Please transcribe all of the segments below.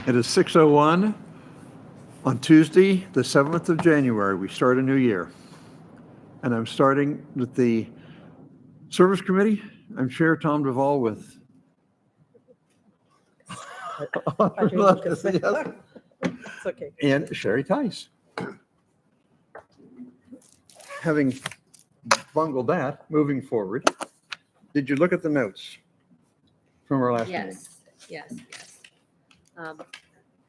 It is 6:01 on Tuesday, the 7th of January. We start a new year. And I'm starting with the Service Committee. I'm Chair Tom Duvall with It's okay. and Sherry Tice. Having bungled that, moving forward, did you look at the notes from our last meeting? Yes.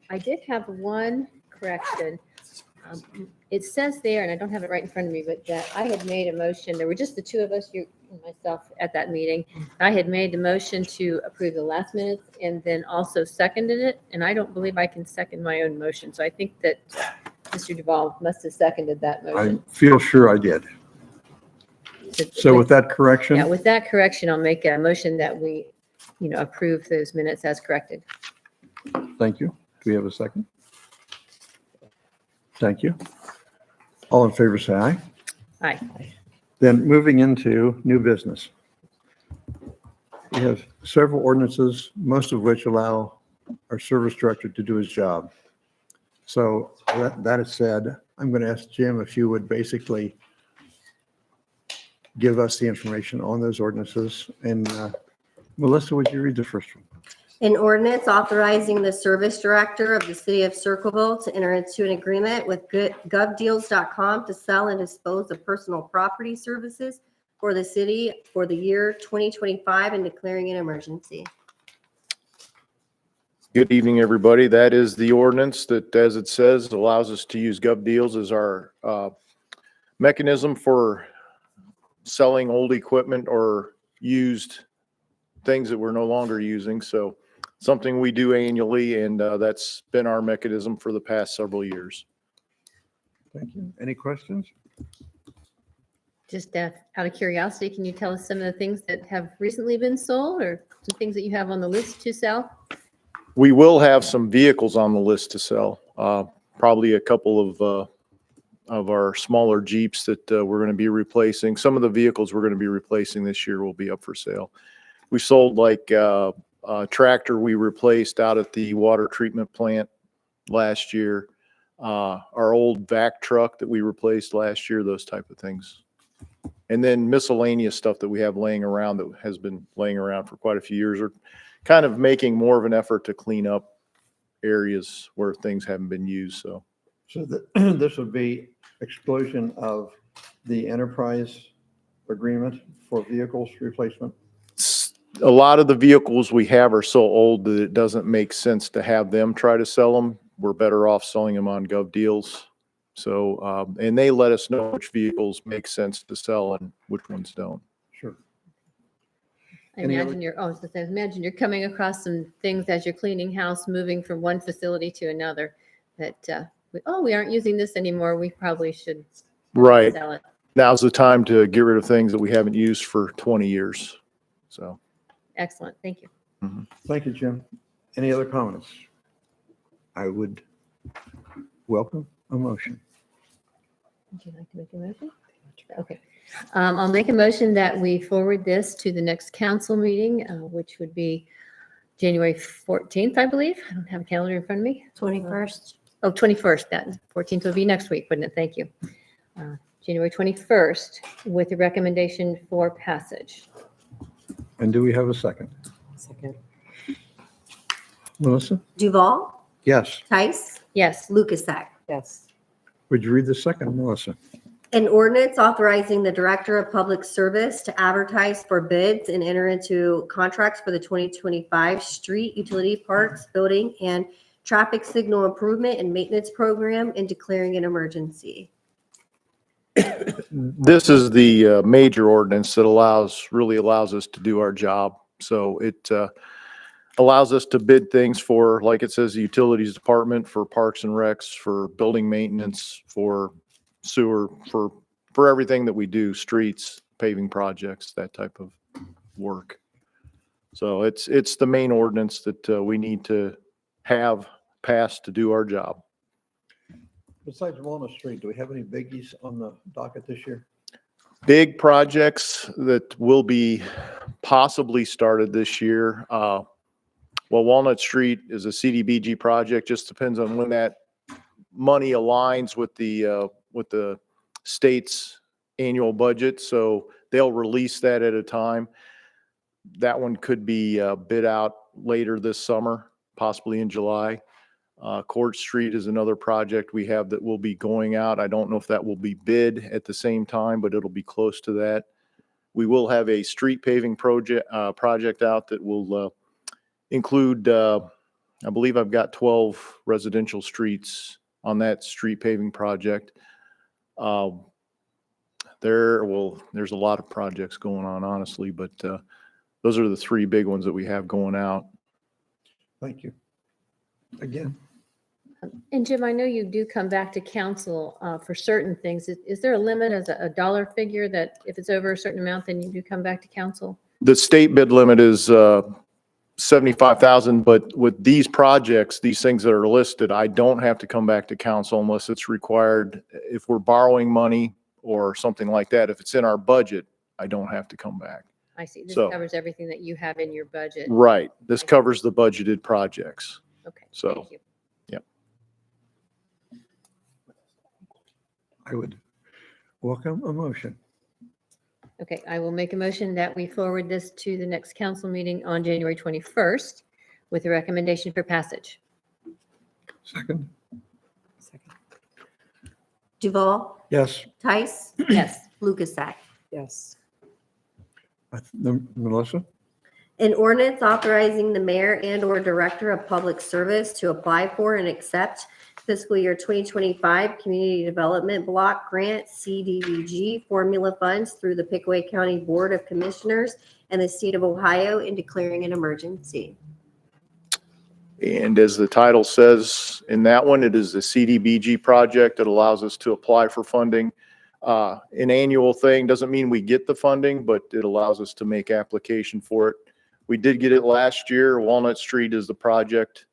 I did have one correction. It says there, and I don't have it right in front of me, but that I had made a motion, there were just the two of us, you and myself at that meeting. I had made the motion to approve the last minutes and then also seconded it, and I don't believe I can second my own motion. So I think that Mr. Duval must have seconded that I motion. feel sure I did. So with that correction? Yeah, with that correction, I'll make a motion that we, approve those minutes as corrected. Thank you. Do we have a second? Thank you. All in favor, say aye. Aye. Then moving into new business. We have several ordinances, most of which allow our service director to do his job. So that is said, I'm going to ask Jim if you would basically give us the information on those ordinances. And Melissa, would you read the first one? An ordinance authorizing the service director of the city of Circleville to enter into an agreement with govdeals.com to sell and dispose of personal property services for the city for the year 2025 and declaring an emergency. Good evening, everybody. That is the ordinance that, as it says, allows us to use GovDeals as our mechanism for selling old equipment or used things that we're no longer using. So something we do annually, and that's been our mechanism for the past several years. Thank you. Any questions? Just out of curiosity, can you tell us some of the things that have recently been sold or some things that you have on the list to sell? We will have some vehicles on the list to sell, probably a couple of our smaller Jeeps that we're going to be replacing. Some of the vehicles we're going to be replacing this year will be up for sale. We sold like a tractor we replaced out at the water treatment plant last year. Our old vac truck that we replaced last year, those type of things. And then miscellaneous stuff that we have laying around that has been laying around for quite a few years, or kind of making more of an effort to clean up areas where things haven't been used. So This would be exclusion of the enterprise agreement for vehicles replacement. a lot of the vehicles we have are so old that it doesn't make sense to have them try to sell them. We're better off selling them on GovDeals. So, and they let us know which vehicles make sense to sell and which ones don't. Sure. I Any imagine imagine you're coming across some things as you're cleaning house, moving from one facility to another that, we aren't using this anymore. We probably should Right. sell it. Now's the time to get rid of things that we haven't used for 20 years. So. Excellent. Thank you. Thank you, Jim. Any other comments? I would welcome a motion. Would you like to make a motion? Okay. I'll make a motion that we forward this to the next council meeting, which would be January 14th, I believe. I don't have a calendar in front of me. 21st. Oh, 21st, that 14th will be next week, wouldn't it? Thank you. January 21st with a recommendation for passage. And do we have a second? Second. Melissa? Duval, Yes. Tice, Yes. Lukasek. Yes. Would you read the second, Melissa? An ordinance authorizing the Director of Public Service to advertise for bids and enter into contracts for the 2025 street utility parks, building, and traffic signal improvement and maintenance program and declaring an emergency. This is the major ordinance that really allows us to do our job. So it allows us to bid things for, like it says, the utilities department, for parks and recs, for building maintenance, for sewer, for everything that we do, streets, paving projects, that type of work. So it's the main ordinance that we need to have passed to do our job. Besides Walnut Street, do we have any biggies on the docket this year? Big projects that will be possibly started this year. Well, Walnut Street is a CDBG project, just depends on when that money aligns with the state's annual budget, so they'll release that at a time. That one could be bid out later this summer, possibly in July. Court Street is another project we have that will be going out. I don't know if that will be bid at the same time, but it'll be close to that. We will have a street paving project out that will include, I believe I've got 12 residential streets on that street paving project. There's a lot of projects going on, honestly, but those are the three big ones that we have going out. Thank you. Again, And Jim, I know you do come back to council for certain things. Is there a limit as a dollar figure that if it's over a certain amount, then you do come back to council? The state bid limit is 75,000, but with these projects, these things that are listed, I don't have to come back to council unless it's required. If we're borrowing money or something like that, if it's in our budget, I don't have to come back. I see. This So- covers everything that you have in your budget. Right. This covers the budgeted projects. Okay. So- Thank you. I would welcome a motion. Okay, I will make a motion that we forward this to the next council meeting on January 21st with a recommendation for passage. Second? Second. Duval, Yes. Tice, Yes. Lukasak. Yes. Melissa? An ordinance authorizing the mayor and/or director of public service to apply for and accept fiscal year 2025 Community Development Block Grant CDBG formula funds through the Pickaway County Board of Commissioners and the state of Ohio and declaring an emergency. And as the title says in that one, it is the CDBG project that allows us to apply for funding. An annual thing doesn't mean we get the funding, but it allows us to make application for it. We did get it last year. Walnut Street is the project.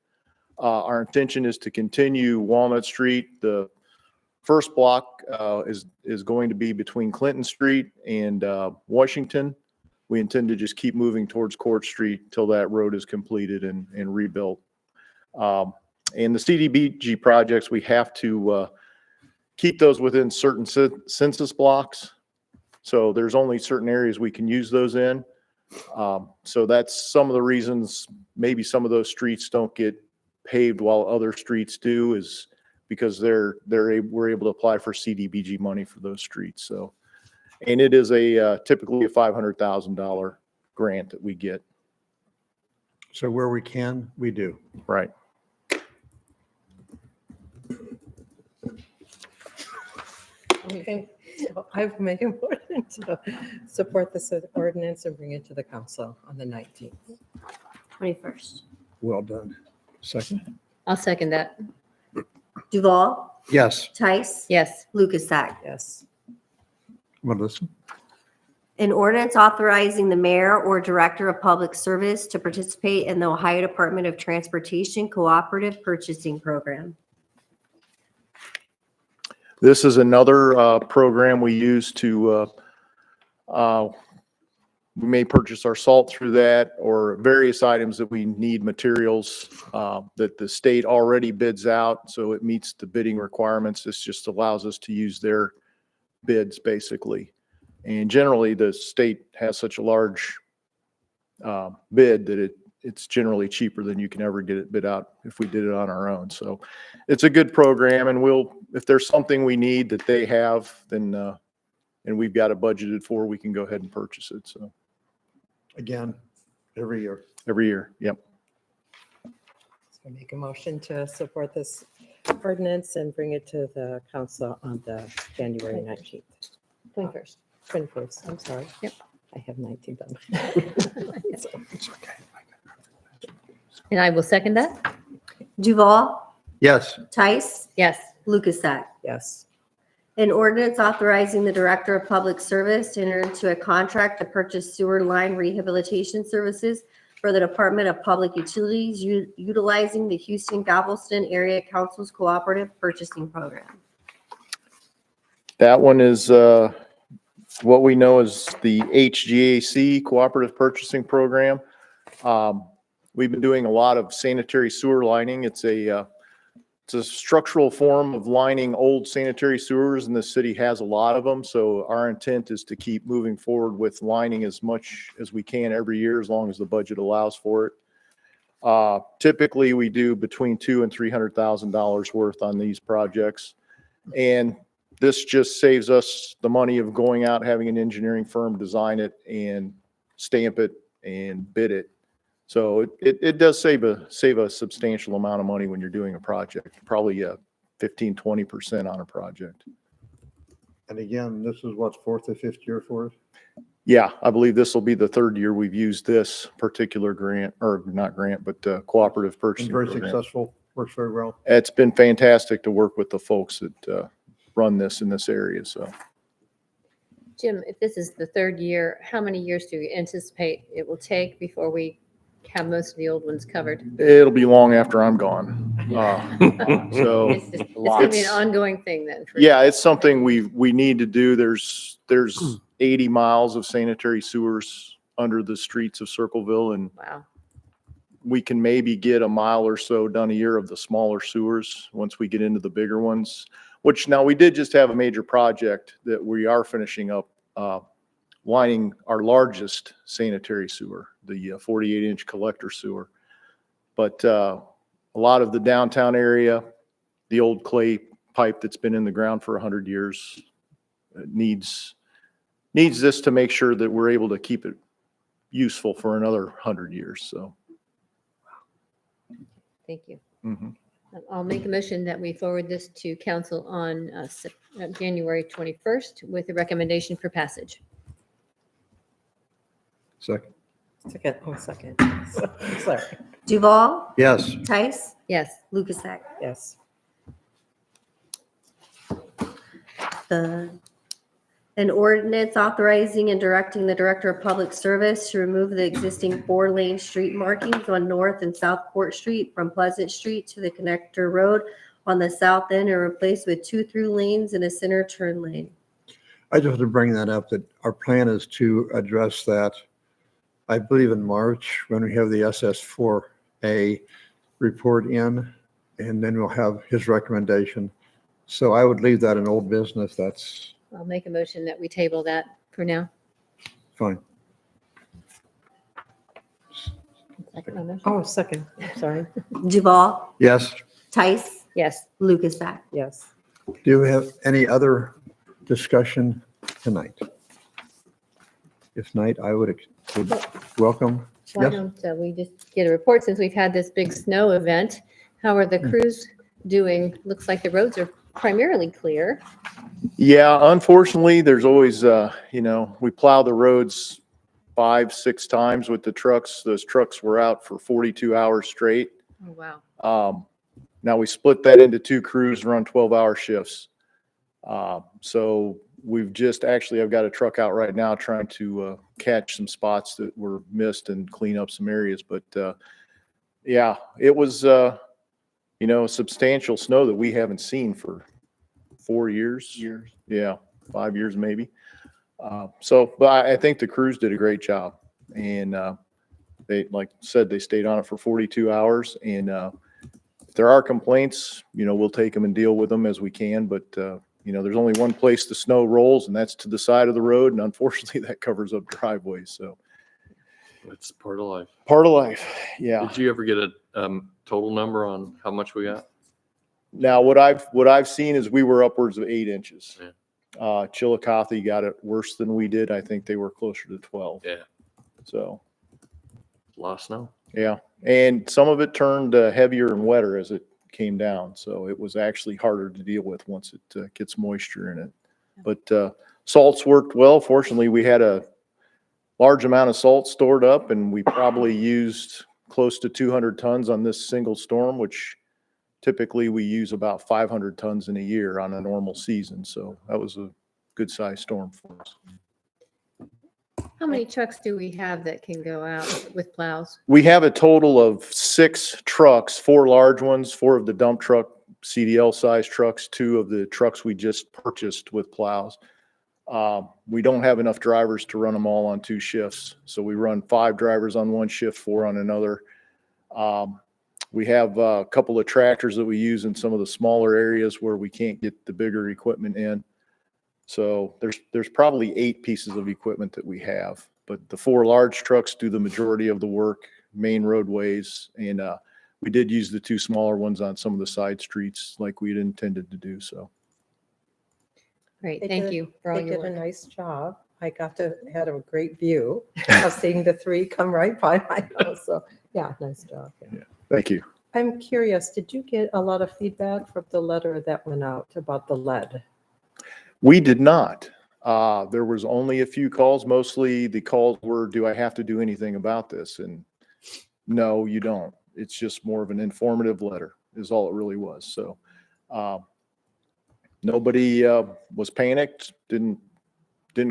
Our intention is to continue Walnut Street. The first block is going to be between Clinton Street and Washington. We intend to just keep moving towards Court Street till that road is completed and rebuilt. And the CDBG projects, we have to keep those within certain census blocks. So there's only certain areas we can use those in. So that's some of the reasons maybe some of those streets don't get paved while other streets do, is because we're able to apply for CDBG money for those streets. So, and it is typically a $500,000 grant that we get. So where we can, we do. Right. Okay, so I will make a motion to support this ordinance and bring it to the council on the 19th. 21st. Well done. Second? I'll second that. Duval, Yes. Tice, Yes. Lukasak. Yes. Melissa? An ordinance authorizing the mayor or director of public service to participate in the Ohio Department of Transportation Cooperative Purchasing Program. This is another program we use to, we may purchase our salt through that, or various items that we need materials that the state already bids out, so it meets the bidding requirements. This just allows us to use their bids, basically. And generally, the state has such a large bid that it's generally cheaper than you can ever get it bid out if we did it on our own. So it's a good program, and if there's something we need that they have, then and we've got it budgeted for, we can go ahead and purchase it. So Again, every year. every year, yep. So make a motion to support this ordinance and bring it to the council on the January 19th. 21st. 21st, I'm sorry. Yep. I have 19th on. It's okay. And I will second that. Duval, Yes. Tice, Yes. Lukasak. Yes. An ordinance authorizing the director of public service to enter into a contract to purchase sewer line rehabilitation services for the Department of Public Utilities utilizing the Houston-Galveston Area Council's Cooperative Purchasing Program. That one is what we know as the HGAC Cooperative Purchasing Program. We've been doing a lot of sanitary sewer lining. It's a structural form of lining old sanitary sewers, and the city has a lot of them. So our intent is to keep moving forward with lining as much as we can every year, as long as the budget allows for it. Typically, we do between $200,000 and $300,000 worth on these projects. And this just saves us the money of going out, having an engineering firm design it and stamp it and bid it. So it does save a substantial amount of money when you're doing a project, probably 15, 20% on a project. And again, this is what's fourth or fifth year for it? Yeah, I believe this will be the third year we've used this particular grant, or not grant, but cooperative It's purchasing very program. successful, works very well. It's been fantastic to work with the folks that run this in this area. So Jim, if this is the third year, how many years do you anticipate it will take before we have most of the old ones covered? it'll be long after I'm gone. So It's gonna be an It's- ongoing thing then. for- yeah, it's something we need to do. There's 80 miles of sanitary sewers under the streets of Circleville, and Wow. we can maybe get a mile or so done a year of the smaller sewers once we get into the bigger ones, which now we did just have a major project that we are finishing up, lining our largest sanitary sewer, the 48-inch collector sewer. But a lot of the downtown area, the old clay pipe that's been in the ground for 100 years needs this to make sure that we're able to keep it useful for another 100 years. So. Thank you. Mhm. I'll make a motion that we forward this to council on January 21st with a recommendation for passage. Second. Second. Sorry. Duval, Yes. Tice, Yes. Lukasek. Yes. An ordinance authorizing and directing the Director of Public Service to remove the existing 4-lane street markings on North and South Court Street from Pleasant Street to the connector road on the south end and replace with 2 through lanes and a center turn lane. I just want to bring that up, that our plan is to address that, I believe in March, when we have the SS4A report in, and then we'll have his recommendation. So I would leave that in old business. That's I'll make a motion that we table that for now. fine. Second my motion? Oh, second. Sorry. Duval, Yes. Tice, Yes. Lukasek. Yes. Do we have any other discussion tonight? If not, I would welcome. Why Yes. don't we just get a report since we've had this big snow event? How are the crews doing? Looks like the roads are primarily clear. Yeah, unfortunately, there's always, we plow the roads 5-6 times with the trucks. Those trucks were out for 42 hours straight. Oh, wow. Now we split that into 2 crews, run 12-hour shifts. So we've I've got a truck out right now trying to catch some spots that were missed and clean up some areas. But yeah, it was, substantial snow that we haven't seen for 4 years. Yeah, 5 years maybe. But I think the crews did a great job. And they, like I said, they stayed on it for 42 hours. And if there are complaints, we'll take them and deal with them as we can. But, there's only one place the snow rolls, and that's to the side of the road. And unfortunately, that covers up driveways. So It's part of life. part of life. Yeah. Did you ever get a total number on how much we got? Now, what I've seen is we were upwards of 8 inches. Yeah. Chillicothe got it worse than we did. I think they were closer to 12. Yeah. So, A lot of snow. yeah. And some of it turned heavier and wetter as it came down. So it was actually harder to deal with once it gets moisture in it. But salts worked well. Fortunately, we had a large amount of salt stored up, and we probably used close to 200 tons on this single storm, which typically we use about 500 tons in a year on a normal season. So that was a good sized storm for us. How many trucks do we have that can go out with plows? We have a total of 6 trucks, 4 large ones, 4 of the dump truck CDL size trucks, 2 of the trucks we just purchased with plows. We don't have enough drivers to run them all on 2 shifts. So we run 5 drivers on one shift, 4 on another. We have a couple of tractors that we use in some of the smaller areas where we can't get the bigger equipment in. So there's probably 8 pieces of equipment that we have, but the 4 large trucks do the majority of the work, main roadways, and we did use the 2 smaller ones on some of the side streets like we had intended to do. So Great, They thank did- you for all They your did a work. nice job. I had a great view of seeing the 3 come right by my house. So, yeah, nice job. Yeah. thank you. I'm curious, did you get a lot of feedback from the letter that went out about the lead? We did not. There was only a few calls. Mostly the calls were, do I have to do anything about this? And no, you don't. It's just more of an informative letter is all it really was. So nobody was panicked, didn't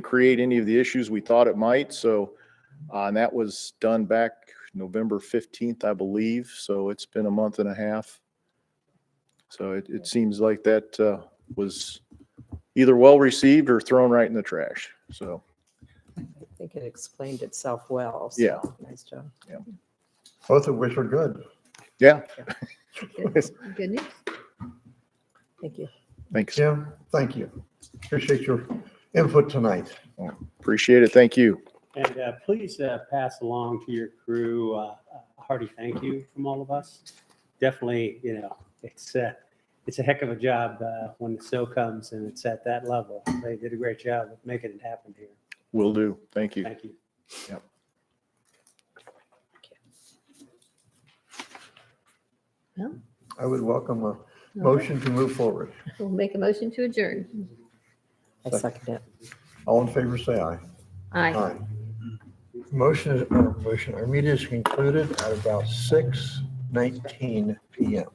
create any of the issues we thought it might. So and that was done back November 15th, I believe. So it's been a month and a half. So it seems like that was either well received or thrown right in the trash. So I think it explained itself well. So, Yeah. Nice job. Both of which are good. yeah, Good Good news. Thank you. thanks. Jim, thank you. Appreciate your input tonight. Appreciate it. Thank you. And please pass along to your crew a hearty thank you from all of us. Definitely, it's a heck of a job when the snow comes and it's at that level. They did a great job of making it happen here. Will do. Thank you. Thank you. Well, I would welcome a motion to move forward. we'll make a motion to adjourn. I second it. All in favor, say aye. Aye. Our meeting is concluded at about 6:19 PM.